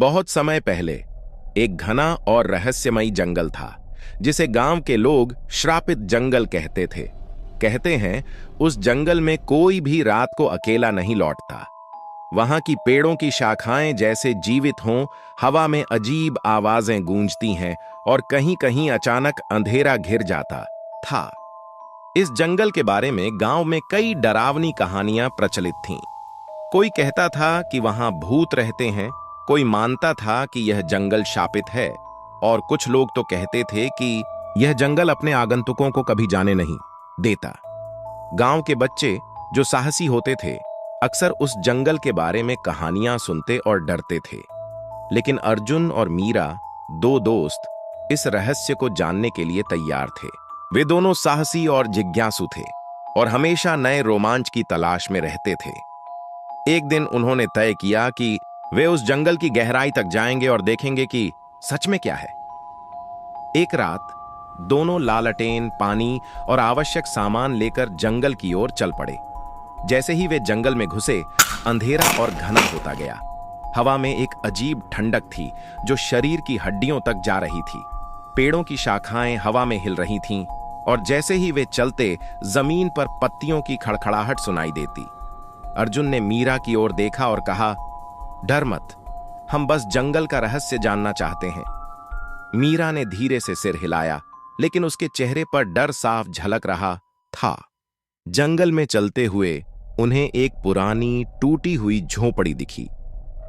बहुत समय पहले एक घना और रहस्यमयी जंगल था जिसे गांव के लोग श्रापित जंगल कहते थे। कहते हैं उस जंगल में कोई भी रात को अकेला नहीं लौटता। वहां की पेड़ों की शाखाएं जैसे जीवित हों, हवा में अजीब आवाजें गूंजती हैं और कहीं कहीं अचानक अंधेरा घिर जाता था। इस जंगल के बारे में गांव में कई डरावनी कहानियां प्रचलित थीं। कोई कहता था कि वहां भूत रहते हैं, कोई मानता था कि यह जंगल शापित है और कुछ लोग तो कहते थे कि यह जंगल अपने आगंतुकों को कभी जाने नहीं देता। गांव के बच्चे जो साहसी होते थे अक्सर उस जंगल के बारे में कहानियां सुनते और डरते थे। लेकिन अर्जुन और मीरा, दो दोस्त, इस रहस्य को जानने के लिए तैयार थे। वे दोनों साहसी और जिज्ञासु थे और हमेशा नए रोमांच की तलाश में रहते थे। एक दिन उन्होंने तय किया कि वे उस जंगल की गहराई तक जाएंगे और देखेंगे कि सच में क्या है। एक रात दोनों लालटेन, पानी और आवश्यक सामान लेकर जंगल की ओर चल पड़े। जैसे ही वे जंगल में घुसे, अंधेरा और घना होता गया। हवा में एक अजीब ठंडक थी जो शरीर की हड्डियों तक जा रही थी। पेड़ों की शाखाएं हवा में हिल रही थीं और जैसे ही वे चलते, जमीन पर पत्तियों की खड़खड़ाहट सुनाई देती। अर्जुन ने मीरा की ओर देखा और कहा, डर मत, हम बस जंगल का रहस्य जानना चाहते हैं। मीरा ने धीरे से सिर हिलाया, लेकिन उसके चेहरे पर डर साफ झलक रहा था। जंगल में चलते हुए उन्हें एक पुरानी टूटी हुई झोपड़ी दिखी।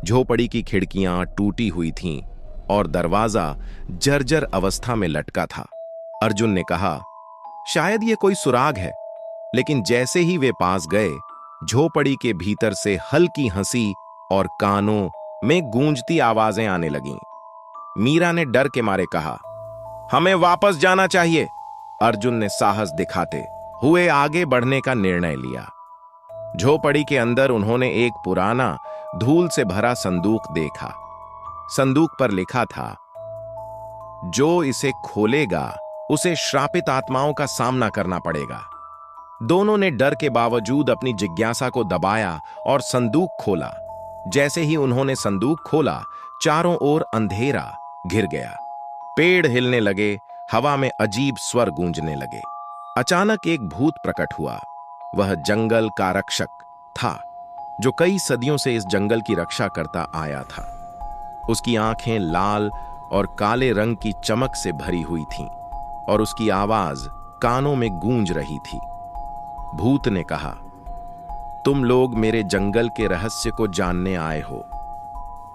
झोपड़ी की खिड़कियां टूटी हुई थीं और दरवाजा जर्जर अवस्था में लटका था। अर्जुन ने कहा, शायद ये कोई सुराग है। लेकिन जैसे ही वे पास गए, झोपड़ी के भीतर से हल्की हंसी और कानों में गूंजती आवाजें आने लगीं। मीरा ने डर के मारे कहा, हमें वापस जाना चाहिए। अर्जुन ने साहस दिखाते हुए आगे बढ़ने का निर्णय लिया। झोपड़ी के अंदर उन्होंने एक पुराना, धूल से भरा संदूक देखा। संदूक पर लिखा था, जो इसे खोलेगा उसे श्रापित आत्माओं का सामना करना पड़ेगा। दोनों ने डर के बावजूद अपनी जिज्ञासा को दबाया और संदूक खोला। जैसे ही उन्होंने संदूक खोला, चारों ओर अंधेरा घिर गया। पेड़ हिलने लगे, हवा में अजीब स्वर गूंजने लगे। अचानक एक भूत प्रकट हुआ। वह जंगल का रक्षक था जो कई सदियों से इस जंगल की रक्षा करता आया था। उसकी आंखें लाल और काले रंग की चमक से भरी हुई थीं और उसकी आवाज कानों में गूंज रही थी। भूत ने कहा, तुम लोग मेरे जंगल के रहस्य को जानने आए हो।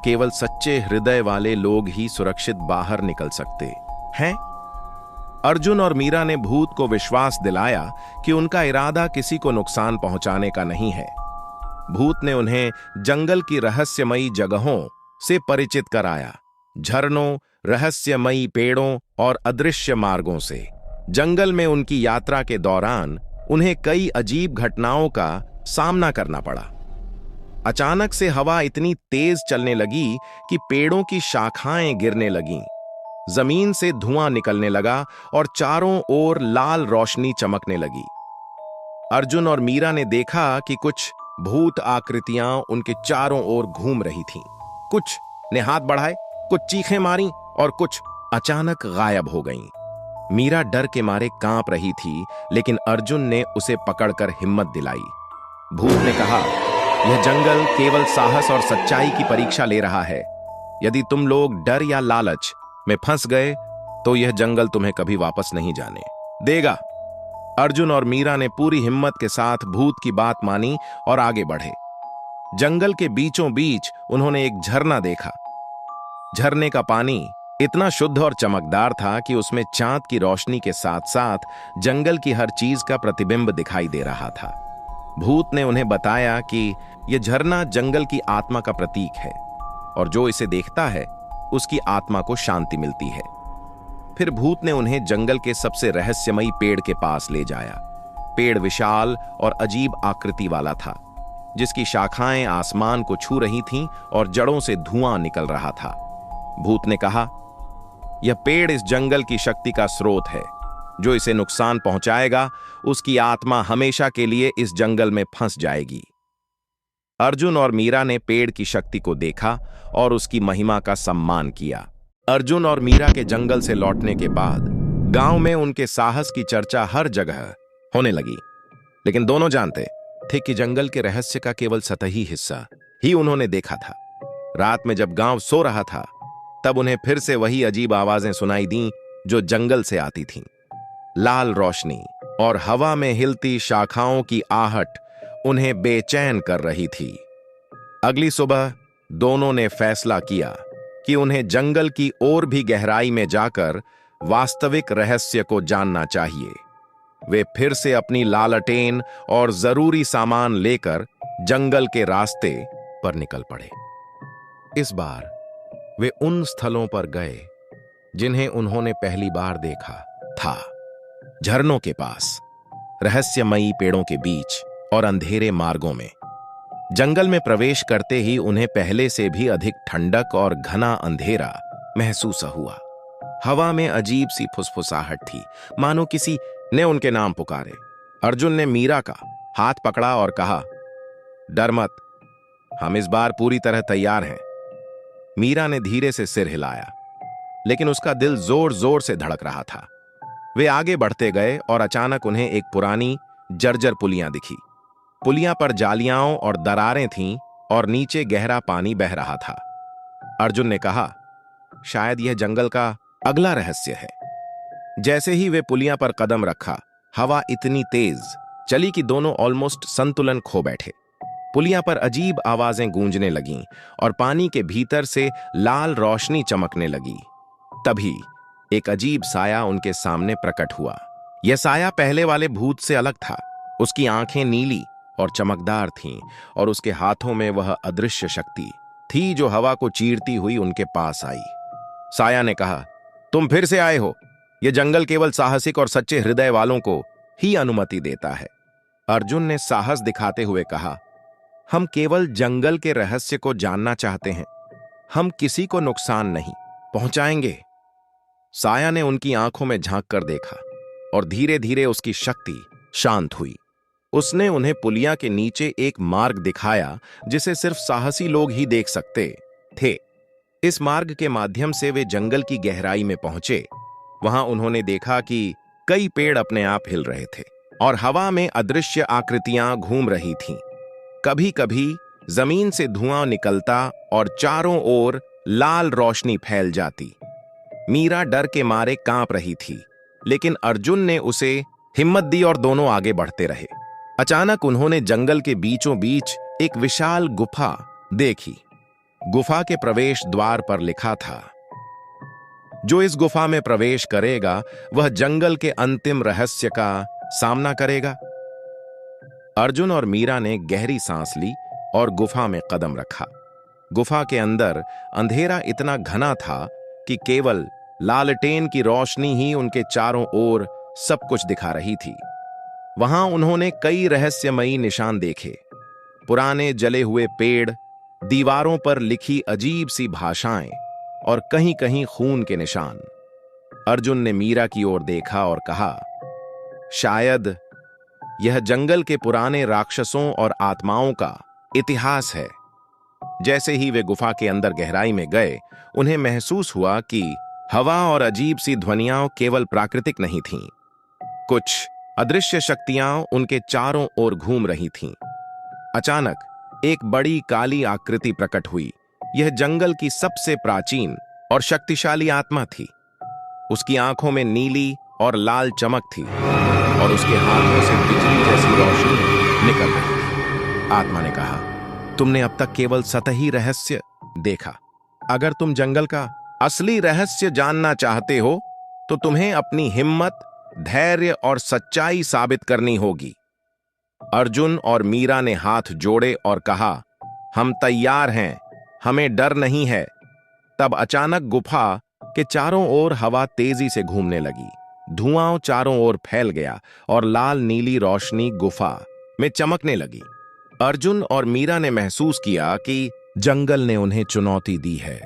केवल सच्चे हृदय वाले लोग ही सुरक्षित बाहर निकल सकते हैं। अर्जुन और मीरा ने भूत को विश्वास दिलाया कि उनका इरादा किसी को नुकसान पहुंचाने का नहीं है। भूत ने उन्हें जंगल की रहस्यमयी जगहों से परिचित कराया, झरनों, रहस्यमयी पेड़ों और अदृश्य मार्गों से। जंगल में उनकी यात्रा के दौरान उन्हें कई अजीब घटनाओं का सामना करना पड़ा। अचानक से हवा इतनी तेज चलने लगी कि पेड़ों की शाखाएं गिरने लगीं। जमीन से धुआं निकलने लगा और चारों ओर लाल रोशनी चमकने लगी। अर्जुन और मीरा ने देखा कि कुछ भूत आकृतियां उनके चारों ओर घूम रही थीं। कुछ ने हाथ बढ़ाए, कुछ चीखें मारी और कुछ अचानक गायब हो गईं। मीरा डर के मारे कांप रही थी, लेकिन अर्जुन ने उसे पकड़कर हिम्मत दिलाई। भूत ने कहा, यह जंगल केवल साहस और सच्चाई की परीक्षा ले रहा है। यदि तुम लोग डर या लालच में फंस गए तो यह जंगल तुम्हें कभी वापस नहीं जाने देगा। अर्जुन और मीरा ने पूरी हिम्मत के साथ भूत की बात मानी और आगे बढ़े। जंगल के बीचों बीच उन्होंने एक झरना देखा। झरने का पानी इतना शुद्ध और चमकदार था कि उसमें चांद की रोशनी के साथ साथ जंगल की हर चीज का प्रतिबिंब दिखाई दे रहा था। भूत ने उन्हें बताया कि यह झरना जंगल की आत्मा का प्रतीक है और जो इसे देखता है उसकी आत्मा को शांति मिलती है। फिर भूत ने उन्हें जंगल के सबसे रहस्यमयी पेड़ के पास ले जाया। पेड़ विशाल और अजीब आकृति वाला था, जिसकी शाखाएं आसमान को छू रही थीं और जड़ों से धुआं निकल रहा था। भूत ने कहा, यह पेड़ इस जंगल की शक्ति का स्रोत है। जो इसे नुकसान पहुंचाएगा, उसकी आत्मा हमेशा के लिए इस जंगल में फंस जाएगी। अर्जुन और मीरा ने पेड़ की शक्ति को देखा और उसकी महिमा का सम्मान किया। अर्जुन और मीरा के जंगल से लौटने के बाद गांव में उनके साहस की चर्चा हर जगह होने लगी। लेकिन दोनों जानते थे कि जंगल के रहस्य का केवल सतही हिस्सा ही उन्होंने देखा था। रात में जब गांव सो रहा था, तब उन्हें फिर से वही अजीब आवाजें सुनाई दी जो जंगल से आती थीं। लाल रोशनी और हवा में हिलती शाखाओं की आहट उन्हें बेचैन कर रही थी। अगली सुबह दोनों ने फैसला किया कि उन्हें जंगल की और भी गहराई में जाकर वास्तविक रहस्य को जानना चाहिए। वे फिर से अपनी लालटेन और जरूरी सामान लेकर जंगल के रास्ते पर निकल पड़े। इस बार वे उन स्थलों पर गए जिन्हें उन्होंने पहली बार देखा था, झरनों के पास, रहस्यमयी पेड़ों के बीच और अंधेरे मार्गों में। जंगल में प्रवेश करते ही उन्हें पहले से भी अधिक ठंडक और घना अंधेरा महसूस हुआ। हवा में अजीब सी फुसफुसाहट थी, मानो किसी ने उनके नाम पुकारे। अर्जुन ने मीरा का हाथ पकड़ा और कहा, डर मत, हम इस बार पूरी तरह तैयार हैं। मीरा ने धीरे से सिर हिलाया, लेकिन उसका दिल जोर जोर से धड़क रहा था। वे आगे बढ़ते गए और अचानक उन्हें एक पुरानी जर्जर पुलियां दिखी। पुलियां पर जालियां और दरारें थीं और नीचे गहरा पानी बह रहा था। अर्जुन ने कहा, शायद यह जंगल का अगला रहस्य है। जैसे ही वे पुलियां पर कदम रखा, हवा इतनी तेज चली कि दोनों ऑलमोस्ट संतुलन खो बैठे। पुलियां पर अजीब आवाजें गूंजने लगीं और पानी के भीतर से लाल रोशनी चमकने लगी। तभी एक अजीब साया उनके सामने प्रकट हुआ। यह साया पहले वाले भूत से अलग था। उसकी आंखें नीली और चमकदार थीं और उसके हाथों में वह अदृश्य शक्ति थी जो हवा को चीरती हुई उनके पास आई। साया ने कहा, तुम फिर से आए हो। यह जंगल केवल साहसिक और सच्चे हृदय वालों को ही अनुमति देता है। अर्जुन ने साहस दिखाते हुए कहा, हम केवल जंगल के रहस्य को जानना चाहते हैं, हम किसी को नुकसान नहीं पहुंचाएंगे। साया ने उनकी आंखों में झांक कर देखा और धीरे धीरे उसकी शक्ति शांत हुई। उसने उन्हें पुलिया के नीचे एक मार्ग दिखाया जिसे सिर्फ साहसी लोग ही देख सकते थे। इस मार्ग के माध्यम से वे जंगल की गहराई में पहुंचे। वहां उन्होंने देखा कि कई पेड़ अपने आप हिल रहे थे और हवा में अदृश्य आकृतियां घूम रही थीं। कभी कभी जमीन से धुआं निकलता और चारों ओर लाल रोशनी फैल जाती। मीरा डर के मारे कांप रही थी, लेकिन अर्जुन ने उसे हिम्मत दी और दोनों आगे बढ़ते रहे। अचानक उन्होंने जंगल के बीचों बीच एक विशाल गुफा देखी। गुफा के प्रवेश द्वार पर लिखा था, जो इस गुफा में प्रवेश करेगा वह जंगल के अंतिम रहस्य का सामना करेगा। अर्जुन और मीरा ने गहरी सांस ली और गुफा में कदम रखा। गुफा के अंदर अंधेरा इतना घना था कि केवल लालटेन की रोशनी ही उनके चारों ओर सब कुछ दिखा रही थी। वहां उन्होंने कई रहस्यमयी निशान देखे, पुराने जले हुए पेड़, दीवारों पर लिखी अजीब सी भाषाएं और कहीं कहीं खून के निशान। अर्जुन ने मीरा की ओर देखा और कहा, शायद यह जंगल के पुराने राक्षसों और आत्माओं का इतिहास है। जैसे ही वे गुफा के अंदर गहराई में गए, उन्हें महसूस हुआ कि हवा और अजीब सी ध्वनियां केवल प्राकृतिक नहीं थीं। कुछ अदृश्य शक्तियां उनके चारों ओर घूम रही थीं। अचानक एक बड़ी काली आकृति प्रकट हुई। यह जंगल की सबसे प्राचीन और शक्तिशाली आत्मा थी। उसकी आंखों में नीली और लाल चमक थी और उसके हाथों से बिजली जैसी रोशनी निकल रही थी। आत्मा ने कहा, तुमने अब तक केवल सतही रहस्य देखा। अगर तुम जंगल का असली रहस्य जानना चाहते हो तो तुम्हें अपनी हिम्मत, धैर्य और सच्चाई साबित करनी होगी। अर्जुन और मीरा ने हाथ जोड़े और कहा, हम तैयार हैं, हमें डर नहीं है। तब अचानक गुफा के चारों ओर हवा तेजी से घूमने लगी। धुआं चारों ओर फैल गया और लाल नीली रोशनी गुफा में चमकने लगी। अर्जुन और मीरा ने महसूस किया कि जंगल ने उन्हें चुनौती दी है।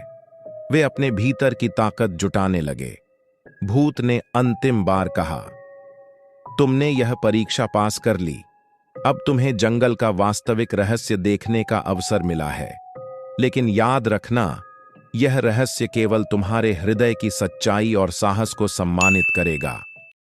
वे अपने भीतर की ताकत जुटाने लगे। भूत ने अंतिम बार कहा, तुमने यह परीक्षा पास कर ली, अब तुम्हें जंगल का वास्तविक रहस्य देखने का अवसर मिला है। लेकिन याद रखना, यह रहस्य केवल तुम्हारे हृदय की सच्चाई और साहस को सम्मानित करेगा।